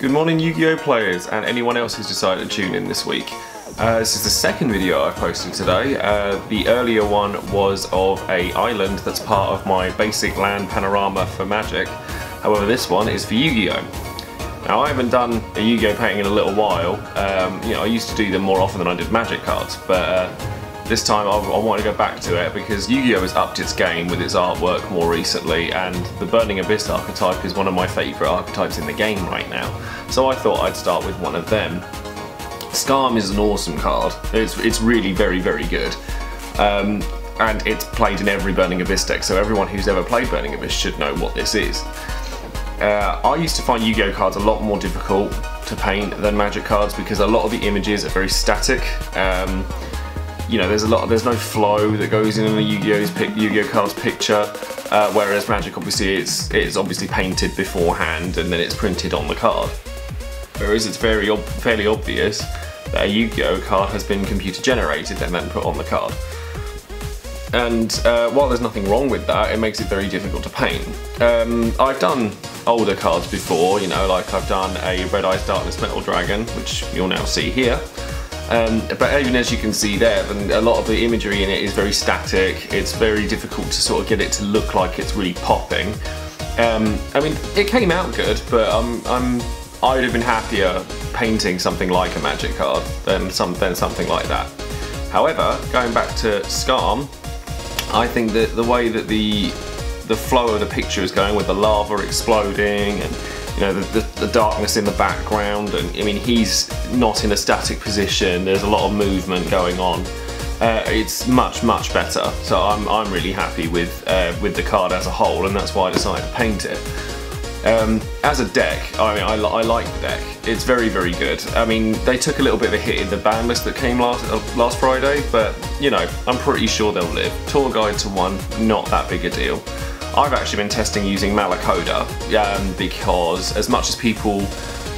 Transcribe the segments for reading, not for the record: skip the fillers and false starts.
Good morning Yu-Gi-Oh players and anyone else who's decided to tune in this week. This is the second video I've posted today. The earlier one was of an island that's part of my basic land panorama for Magic. However, this one is for Yu-Gi-Oh! Now, I haven't done a Yu-Gi-Oh painting in a little while. I used to do them more often than I did Magic cards, but this time I want to go back to it because Yu-Gi-Oh has upped its game with its artwork more recently, and the Burning Abyss archetype is one of my favourite archetypes in the game right now. So I thought I'd start with one of them. Scarm is an awesome card. It's really very, very good. And it's played in every Burning Abyss deck, so everyone who's ever played Burning Abyss should know what this is. I used to find Yu-Gi-Oh cards a lot more difficult to paint than Magic cards because a lot of the images are very static. There's no flow that goes in a Yu-Gi-Oh card's picture, whereas Magic obviously it's obviously painted beforehand and then it's printed on the card. Whereas it's fairly obvious that a Yu-Gi-Oh card has been computer generated and then put on the card. And while there's nothing wrong with that, it makes it very difficult to paint. I've done older cards before, like I've done a Red Eyes Darkness Metal Dragon, which you'll now see here. But even as you can see there, a lot of the imagery in it is very static. It's very difficult to sort of get it to look like it's really popping. It came out good, but I would have been happier painting something like a Magic card than something like that. However, going back to Scarm, I think that the way that the flow of the picture is going with the lava exploding and the darkness in the background, and he's not in a static position, there's a lot of movement going on. It's much better, so I'm really happy with the card as a whole, and that's why I decided to paint it. As a deck, I like the deck. It's very good. They took a little bit of a hit in the ban list that came last Friday, but I'm pretty sure they'll live. Tour Guide to 1, not that big a deal. I've actually been testing using Malacoda because as much as people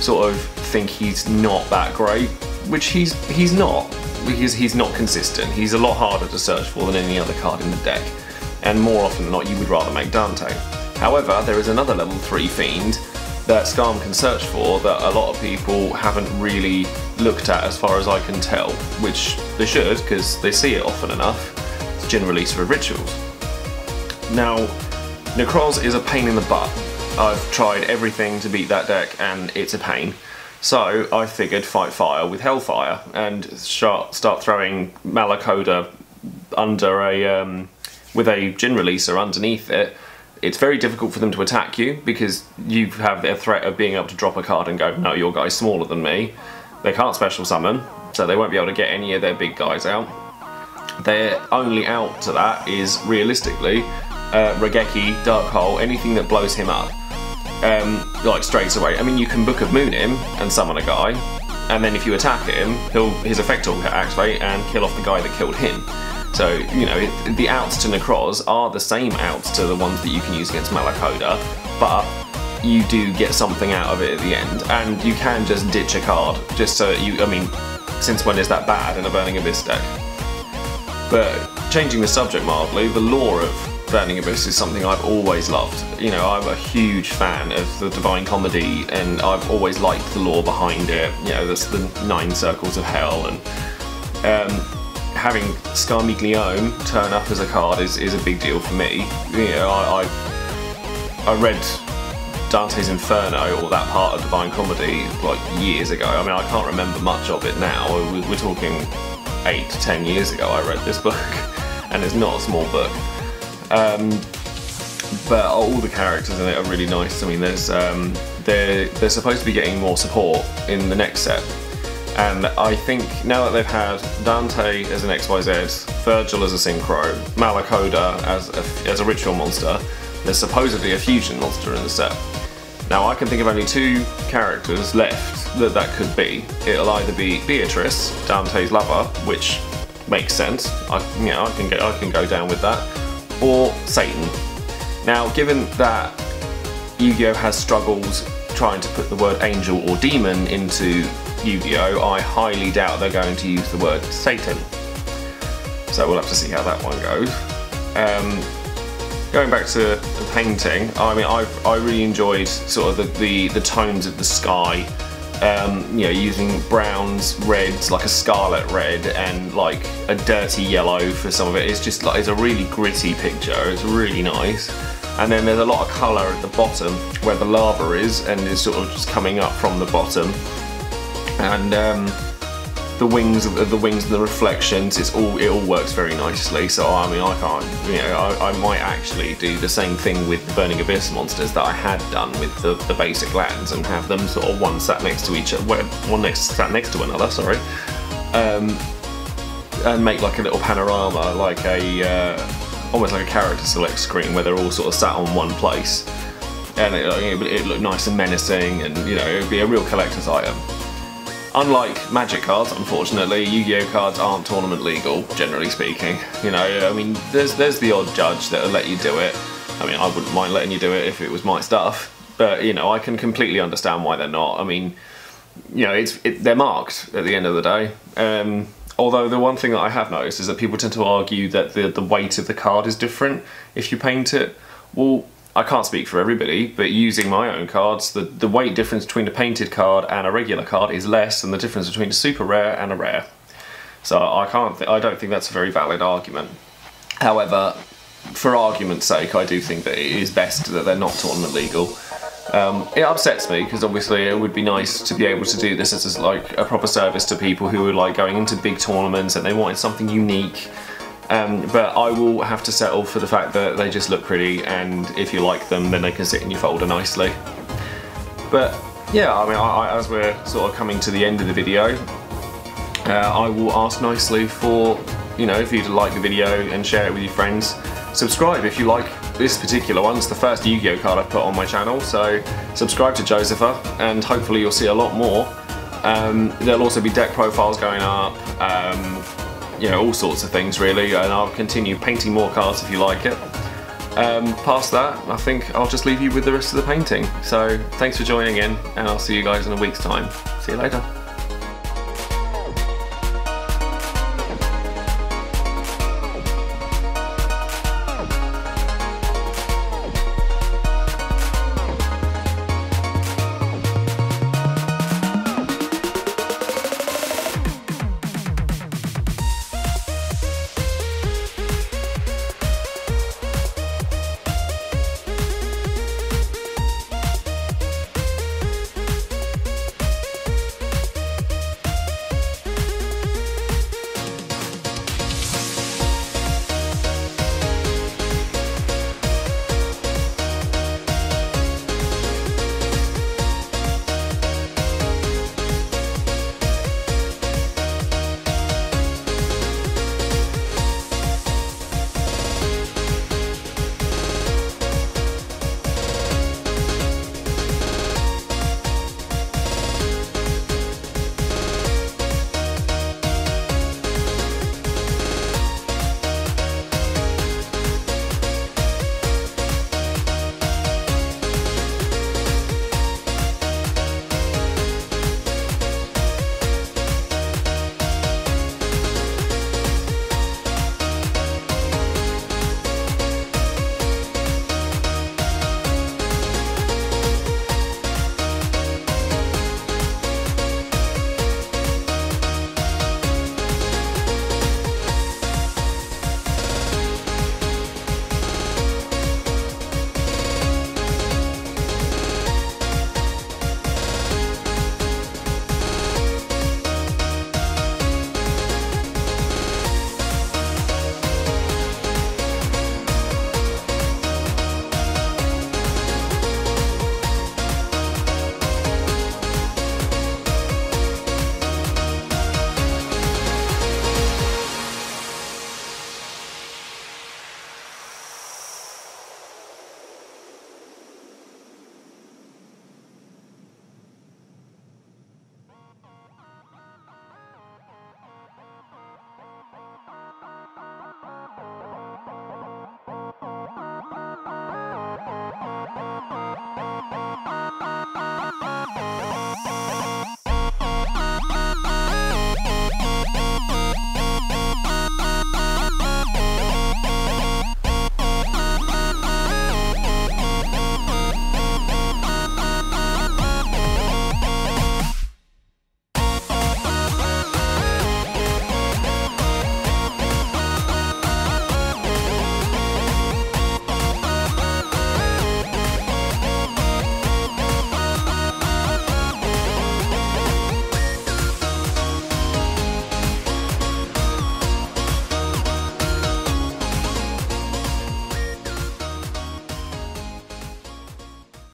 sort of think he's not that great, which he's not, because he's not consistent. He's a lot harder to search for than any other card in the deck, and more often than not you would rather make Dante. However, there is another level 3 fiend that Scarm can search for that a lot of people haven't really looked at as far as I can tell, which they should because they see it often enough. It's a gen release for rituals. Now, Necroz is a pain in the butt. I've tried everything to beat that deck and it's a pain. So I figured fight fire with Hellfire and start throwing Malacoda under with a Gin Releaser underneath it. It's very difficult for them to attack you because you have the threat of being able to drop a card and go, no, your guy's smaller than me. They can't special summon, so they won't be able to get any of their big guys out. Their only out to that is, realistically, Regeki, Dark Hole, anything that blows him up, like straight away. You can Book of Moon him and summon a guy, and then if you attack him, his effect will activate and kill off the guy that killed him. So, the outs to Necroz are the same outs to the ones that you can use against Malacoda, but you do get something out of it at the end, and you can just ditch a card, just so that since when is that bad in a Burning Abyss deck? But changing the subject mildly, the lore of Burning Abyss is something I've always loved. I'm a huge fan of the Divine Comedy, and I've always liked the lore behind it. There's the 9 Circles of Hell, and having Scarmiglione turn up as a card is a big deal for me. I read Dante's Inferno, or that part of Divine Comedy, like years ago. I can't remember much of it now. We're talking 8 to 10 years ago I read this book, and it's not a small book. But all the characters in it are really nice. They're supposed to be getting more support in the next set, and I think now that they've had Dante as an XYZ, Virgil as a Synchro, Malacoda as a ritual monster, there's supposedly a fusion monster in the set. Now I can think of only 2 characters left that could be. It'll either be Beatrice, Dante's lover, which makes sense. I can go down with that. Or Satan. Now, given that Yu-Gi-Oh has struggles trying to put the word angel or demon into Yu-Gi-Oh, I highly doubt they're going to use the word Satan. So we'll have to see how that one goes. going back to the painting, I mean, I really enjoyed sort of the tones of the sky. You know, using browns, reds, like a scarlet red, and like a dirty yellow for some of it. It's just like, it's a really gritty picture. It's really nice. And then there's a lot of colour at the bottom where the lava is, and is sort of just coming up from the bottom. And the wings and the reflections, it all works very nicely. So I mean, I can't, you know, I might actually do the same thing with the Burning Abyss monsters that I had done with the basic lands, and have them sort of one sat next to each other, sat next to another, sorry, and make like a little panorama, like a almost like a character select screen where they're all sort of sat on one place, and it looked nice and menacing, and you know, it would be a real collector's item. Unlike Magic cards, unfortunately, Yu-Gi-Oh cards aren't tournament legal, generally speaking. You know, I mean, there's the odd judge that'll let you do it. I mean, I wouldn't mind letting you do it if it was my stuff, but you know, I can completely understand why they're not. I mean, you know, they're marked at the end of the day. Although the one thing that I have noticed is that people tend to argue that the weight of the card is different if you paint it. Well, I can't speak for everybody, but using my own cards, the weight difference between a painted card and a regular card is less than the difference between a super rare and a rare. So I don't think that's a very valid argument. However, for argument's sake, I do think that it is best that they're not tournament legal. It upsets me because obviously it would be nice to be able to do this as like a proper service to people who are like going into big tournaments and they wanted something unique. But I will have to settle for the fact that they just look pretty, and if you like them, then they can sit in your folder nicely. But yeah, I mean, as we're sort of coming to the end of the video, I will ask nicely for, you know, if you'd like the video and share it with your friends. Subscribe if you like this particular one. It's the first Yu-Gi-Oh card I've put on my channel, so subscribe to Josepha, and hopefully you'll see a lot more. There'll also be deck profiles going up. You know, all sorts of things really, and I'll continue painting more cards if you like it. Past that, I think I'll just leave you with the rest of the painting. So thanks for joining in, and I'll see you guys in a week's time. See you later.